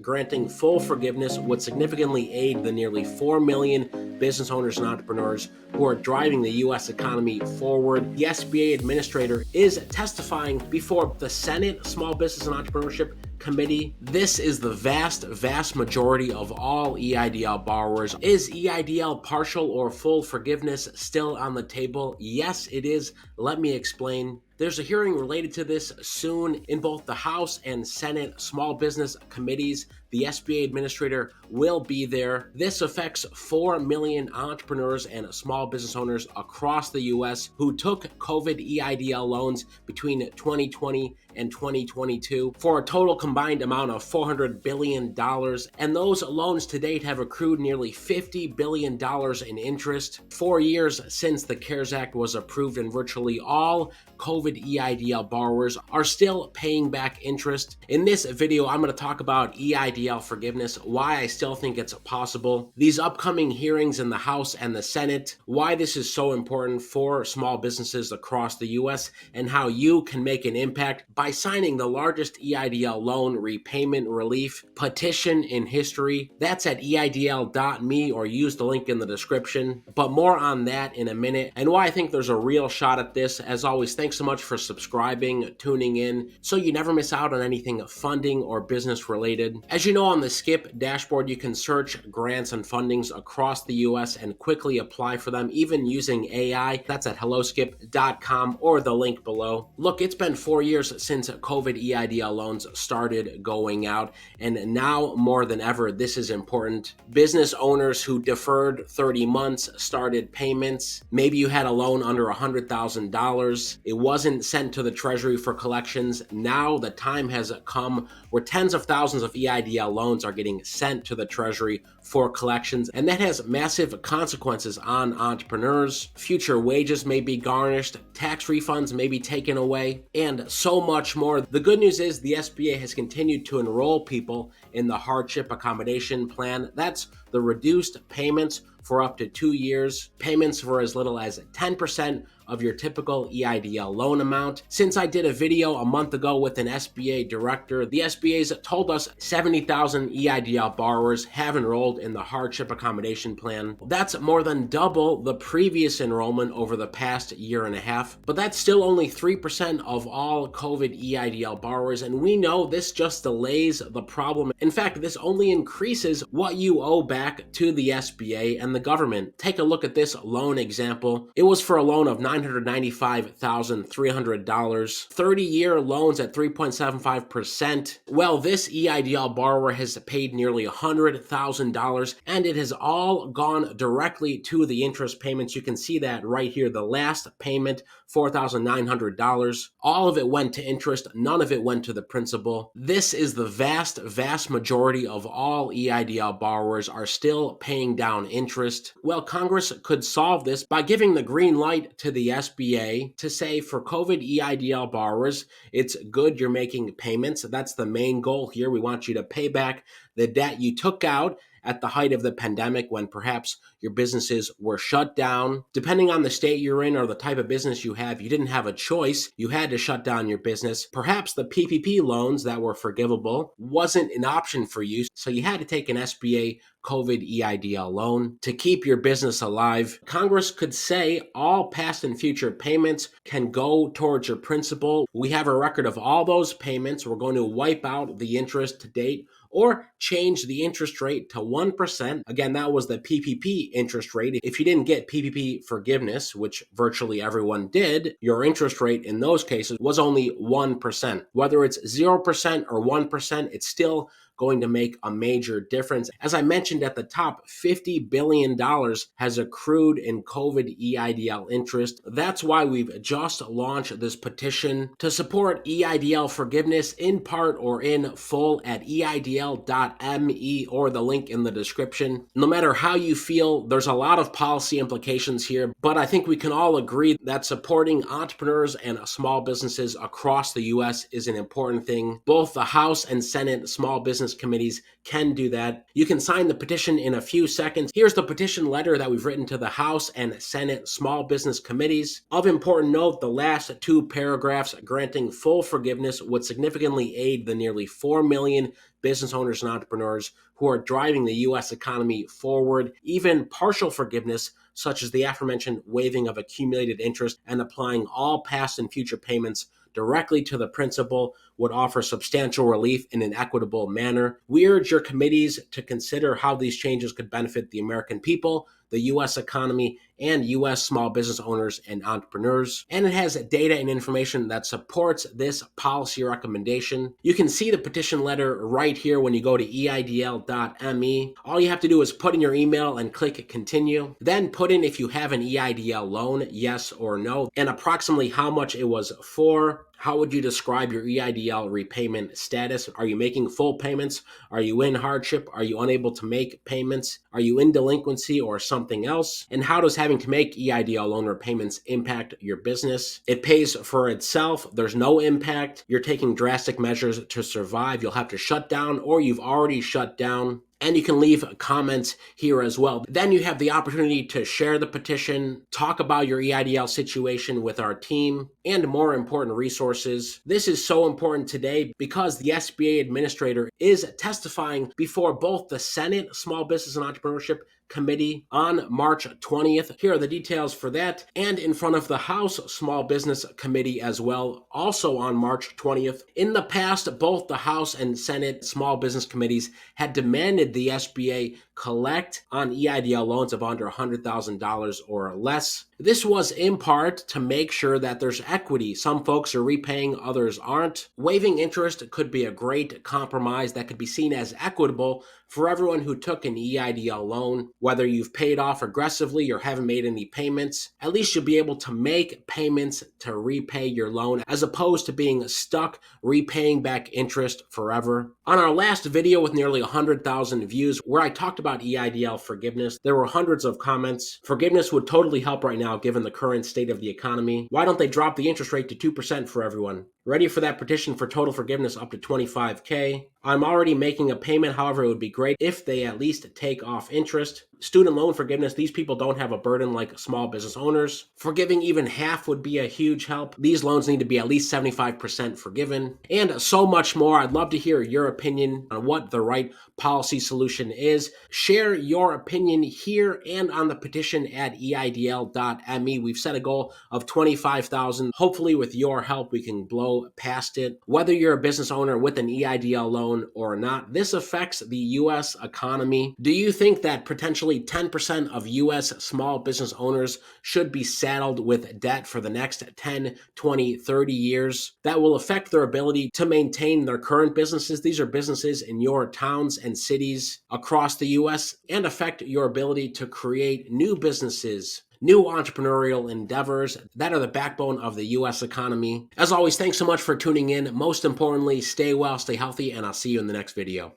Granting full forgiveness would significantly aid the nearly 4 million business owners and entrepreneurs who are driving the U.S. economy forward. The SBA administrator is testifying before the Senate Small Business and Entrepreneurship Committee. This is the vast majority of all EIDL borrowers. Is EIDL partial or full forgiveness still on the table? Yes, it is. Let me explain. There's a hearing related to this soon in both the House and Senate Small Business Committees. The SBA administrator will be there. This affects 4 million entrepreneurs and small business owners across the U.S. who took COVID EIDL loans between 2020 and 2022 for a total combined amount of $400 billion. And those loans to date have accrued nearly $50 billion in interest. 4 years since the CARES Act was approved, and virtually all COVID EIDL borrowers are still paying back interest. In this video, I'm going to talk about EIDL forgiveness, why I still think it's possible, these upcoming hearings in the House and the Senate, why this is so important for small businesses across the U.S., and how you can make an impact by signing the largest EIDL loan repayment relief petition in history. That's at EIDL.me, or use the link in the description. But more on that in a minute, and why I think there's a real shot at this. As always, thanks so much for subscribing, tuning in, so you never miss out on anything funding or business related. As you know, on the SKIP dashboard, you can search grants and fundings across the U.S. and quickly apply for them, even using AI. That's at helloskip.com or the link below. Look, it's been 4 years since COVID EIDL loans started going out, and now more than ever, this is important. Business owners who deferred 30 months started payments. Maybe you had a loan under $100,000. It wasn't sent to the Treasury for collections. Now the time has come where tens of thousands of EIDL loans are getting sent to the Treasury for collections, and that has massive consequences on entrepreneurs. Future wages may be garnished, tax refunds may be taken away, and so much more. The good news is the SBA has continued to enroll people in the hardship accommodation plan. That's the reduced payments for up to 2 years, payments for as little as 10% of your typical EIDL loan amount. Since I did a video a month ago with an SBA director, the SBA's told us 70,000 EIDL borrowers have enrolled in the hardship accommodation plan. That's more than double the previous enrollment over the past year and a half, but that's still only 3% of all COVID EIDL borrowers, and we know this just delays the problem. In fact, this only increases what you owe back to the SBA and the government. Take a look at this loan example. It was for a loan of $995,300, 30-year loans at 3.75%. Well, this EIDL borrower has paid nearly $100,000, and it has all gone directly to the interest payments. You can see that right here. The last payment, $4,900. All of it went to interest. None of it went to the principal. This is the vast majority of all EIDL borrowers are still paying down interest. Well, Congress could solve this by giving the green light to the SBA to say, for COVID EIDL borrowers, it's good you're making payments. That's the main goal here. We want you to pay back the debt you took out at the height of the pandemic, when perhaps your businesses were shut down. Depending on the state you're in or the type of business you have, you didn't have a choice. You had to shut down your business. Perhaps the PPP loans that were forgivable wasn't an option for you, so you had to take an SBA COVID EIDL loan to keep your business alive. Congress could say all past and future payments can go towards your principal. We have a record of all those payments. We're going to wipe out the interest to date, or change the interest rate to 1%. Again, that was the PPP interest rate. If you didn't get PPP forgiveness, which virtually everyone did, your interest rate in those cases was only 1%. Whether it's 0% or 1%, it's still going to make a major difference. As I mentioned at the top, $50 billion has accrued in COVID EIDL interest. That's why we've just launched this petition to support EIDL forgiveness in part or in full at EIDL.me or the link in the description. No matter how you feel, there's a lot of policy implications here, but I think we can all agree that supporting entrepreneurs and small businesses across the U.S. is an important thing. Both the House and Senate Small Business business committees can do that. You can sign the petition in a few seconds. Here's the petition letter that we've written to the House and Senate small business committees. Of important note, the last two paragraphs granting full forgiveness would significantly aid the nearly 4 million business owners and entrepreneurs who are driving the U.S. economy forward. Even partial forgiveness, such as the aforementioned waiving of accumulated interest and applying all past and future payments directly to the principal, would offer substantial relief in an equitable manner. We urge your committees to consider how these changes could benefit the American people, the U.S. economy, and U.S. small business owners and entrepreneurs. And it has data and information that supports this policy recommendation. You can see the petition letter right here when you go to EIDL.me. All you have to do is put in your email and click continue. Then put in if you have an EIDL loan, yes or no, and approximately how much it was for. How would you describe your EIDL repayment status? Are you making full payments? Are you in hardship? Are you unable to make payments? Are you in delinquency or something else? And how does having to make EIDL loan repayments impact your business? It pays for itself. There's no impact. You're taking drastic measures to survive. You'll have to shut down, or you've already shut down. And you can leave comments here as well. Then you have the opportunity to share the petition, talk about your EIDL situation with our team, and more important resources. This is so important today because the SBA administrator is testifying before both the Senate Small Business and Entrepreneurship Committee on March 20th. Here are the details for that, and in front of the House Small Business Committee as well, also on March 20th. In the past, both the House and Senate Small Business Committees had demanded the SBA collect on EIDL loans of under $100,000 or less. This was in part to make sure that there's equity. Some folks are repaying, others aren't. Waiving interest could be a great compromise that could be seen as equitable for everyone who took an EIDL loan. Whether you've paid off aggressively or haven't made any payments, at least you'll be able to make payments to repay your loan as opposed to being stuck repaying back interest forever. On our last video with nearly 100,000 views where I talked about EIDL forgiveness, there were hundreds of comments. Forgiveness would totally help right now given the current state of the economy. Why don't they drop the interest rate to 2% for everyone? Ready for that petition for total forgiveness up to $25K. I'm already making a payment, however, it would be great if they at least take off interest. Student loan forgiveness, these people don't have a burden like small business owners. Forgiving even half would be a huge help. These loans need to be at least 75% forgiven. And so much more. I'd love to hear your opinion on what the right policy solution is. Share your opinion here and on the petition at EIDL.me. We've set a goal of 25,000. Hopefully with your help, we can blow past it. Whether you're a business owner with an EIDL loan or not, this affects the U.S. economy. Do you think that potentially 10% of U.S. small business owners should be saddled with debt for the next 10, 20, 30 years? That will affect their ability to maintain their current businesses. These are businesses in your towns and cities across the U.S. and affect your ability to create new businesses, new entrepreneurial endeavors that are the backbone of the U.S. economy. As always, thanks so much for tuning in. Most importantly, stay well, stay healthy, and I'll see you in the next video.